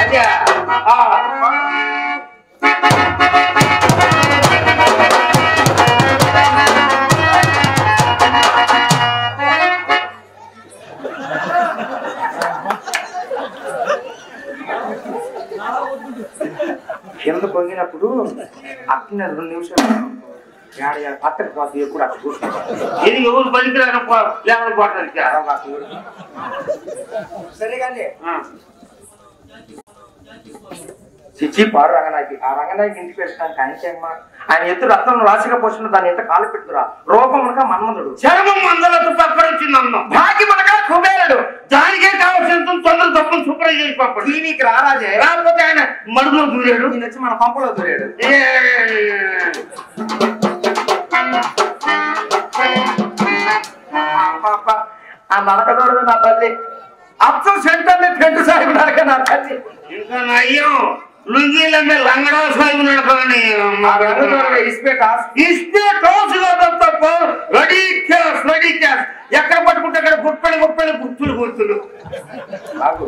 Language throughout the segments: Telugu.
అదే కింద పొంగినప్పుడు అట్లనే 2 నిమిషాలు పక్కన పోతే ఎప్పుడు అక్కడ కూర్చుంటారు. ఇది ఎవరు పనికిరాని సరే కానీ చిచ్చి పాడు రంగనాయకి. ఆ రంగనాయకి ఇంటికి వెళ్ళడానికి ఆయనకేమ్మా ఆయన ఎత్తు రత్నం రాశిగా పోసిన దాన్ని ఎంత కాలు పెట్టురా. రూపమునక మన్మధుడు, చర్మం మందలతో పక్కన వచ్చింది అన్నం, భాగ్యమునక కుబేరుడు, దానికే కావాల్సినంత తొందర తప్పని శుభ్రం చేసి పక్కడు. టీవీకి రారాజే, రాకపోతే ఆయన మడుగులో దూరాడు, నేను వచ్చి మన పంపలో దూరాడు. ఆ నడకదోడు నా తల్లి, అచ్చం సెంటర్ పెంటు సాహిబు నడక నా తల్లి. ఇంకా నయ్యం లుంగీల మీద లంగడా సాహిబు నడకని తప్ప రెడీ క్యాష్ రెడీ క్యాష్. ఎక్కడ పట్టుకుంటే అక్కడ గుప్పలు గుర్తులు గుర్తులు. బాబు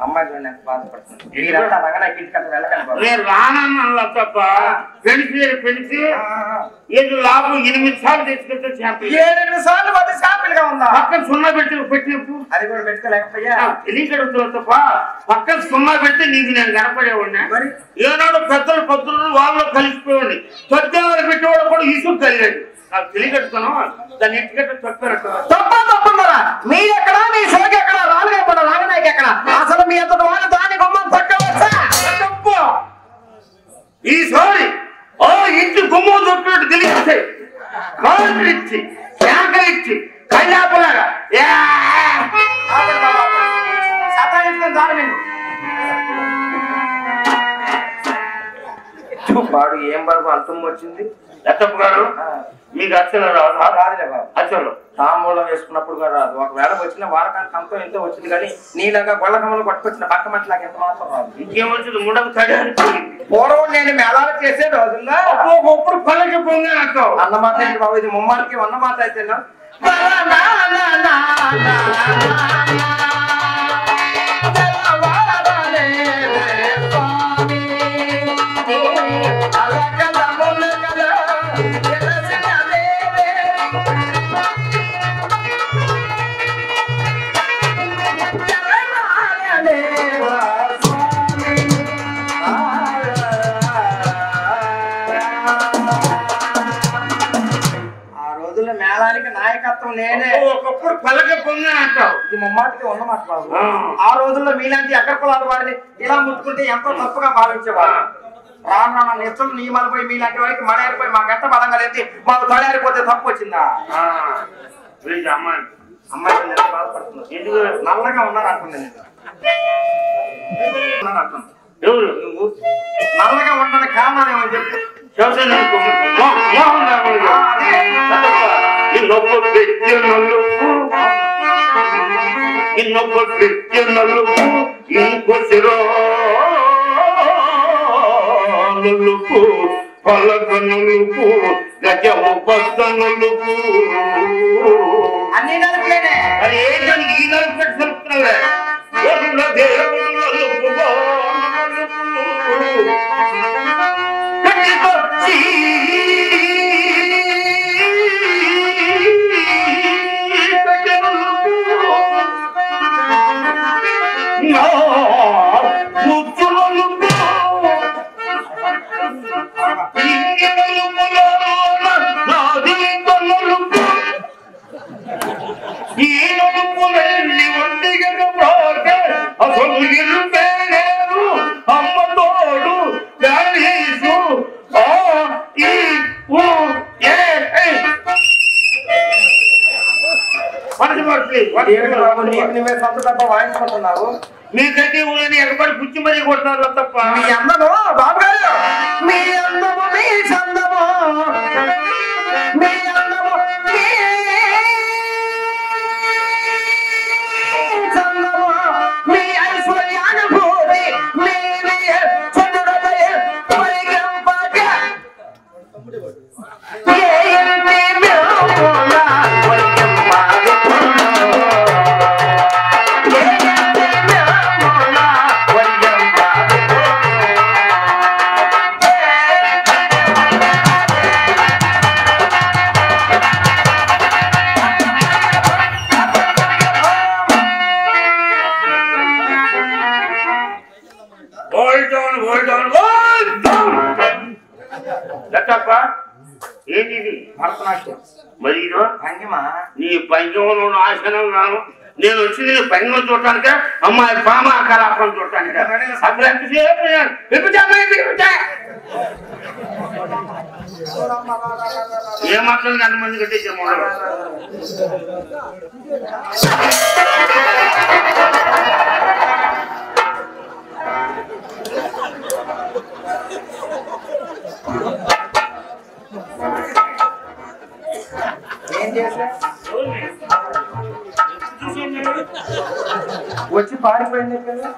అమ్మాయి బాధపడుతుంది. నేను రానన్నా తప్ప పెంచి ఏది లాభం 8 సార్లు తెచ్చుకుంటే 7 సార్లు చేపలుగా ఉందా. పక్కన సున్నా పెట్టినప్పుడు అది కూడా పెట్టుకోలేకపోయా. తెలియకడుగుతున్నా తప్ప పక్కన సున్నా పెడితే నీకు నేను కనపడేవాడినా. ఏనాడు పెద్దలు పొద్దులు వాళ్ళు కలిసిపోయాడు. తొద్దేవాళ్ళు పెట్టేవాళ్ళు కూడా ఇసుకు కలిగాడు. నాకు తెలియకడుతాను దాన్ని ఇంటికట్ట చెప్పారట. తప్పకుండా మీరెక్కడ మీ సోకి ఎక్కడ రాలుగా రాగనాయకి ఎక్కడ అసలు మీ అంత వాళ్ళు దాని గుమ్మం పట్టవచ్చా? తప్పు. ఈసారి ఆ ఇంటి గుమ్మం దొరికినట్టు తెలిస్తే కాళ్ళు ఇచ్చి శాఖలు ఇచ్చి కళ్ళాపలాగా వాడు ఏం వరకు అంతం వచ్చింది. ఎత్తప్ప గారు మీకు అచ్చలు రాదు. రాదులే బాబు, అచ్చలు తాంబూలం వేసుకున్నప్పుడు కూడా రాదు. ఒకవేళ వచ్చిన వారకానికి అంతం ఎంతో వచ్చింది కానీ నీలాగా గొల్లకమ్మలు పట్టుకొచ్చిన పక్క మట్లాగా ఎంత మాత్రం రాదు. ఇంకేమొచ్చింది ముడకు తడి పూర్వం నేను మేళాలు చేసే రోజుల్లో ఒప్పుడు పల్లకి పొంగే అంటావు. అన్నమాట ఏంటి బాబు, ఇది ముమ్మారికి అన్నమాట అయితే నాయకత్వం నేనే. ఒకప్పుడు పలక పొంగ అంటావు, ఇది ముమ్మాటికి ఉన్నమాట బాబు. ఆ రోజుల్లో మీలాంటి అగ్ర కులాల వారిని ఇలా ముట్టుకుంటే ఎంతో తప్పుగా భావించేవారు. రాను రాను నిత్యం నియమాలు పోయి మీలాంటి వారికి మడేరిపోయి మా గంట బలంగా లేచి మాకు తడారిపోతే తప్పు వచ్చిందా? అమ్మాయి బాధపడుతుంది. నల్లగా ఉన్నారు అంటుంది. ఎవరు నువ్వు నల్లగా ఉండడానికి కారణం ఏమని చెప్పు. ಇನ್ನೊಬ್ಬ ಬೆಚ್ಚ ನಲುಪು ಇಂಕೊಸಿರೋ నలుపు పలక నలుపు గజము బస్త నలుపు అన్ని నలుపులేనే. మరి ఏంటని ఈ నలుపు పెట్టి తెలుపుతున్నావే? దేవుడు నలుపు కట్టికొచ్చి వాయించుకుంటున్నావు. మీకైతే ఊళ్ళని ఎగబడి పుచ్చి మరీ కొడతారు తప్ప. మీ అందము బాబు గారు, మీ అందము మీ చందము, మీ అందము మీ చందము, మీ ఐశ్వర్యానుభూతి, మీ చంద్రుడయ పరిగంపక ఏ భరతనాట్యం మరి ఇదో భంగిమా నీ పంచంలో నాశనం గాను నేను వచ్చింది నీ పంచం చూడటానికే అమ్మాయి పామ కళాపం చూడటానికే అసలు ఎంతసేపు ఏ మాత్రం అంతమంది కట్టించే మొదలు ఏం చేసా వచ్చి పారిపోయింది కదా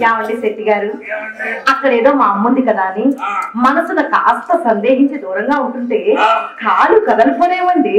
యావండి శెట్టి గారు అక్కడేదో మా అమ్ముంది కదా అని మనసున కాస్త సందేహించి దూరంగా ఉంటుంటే కాలు కదలిపోనేవండి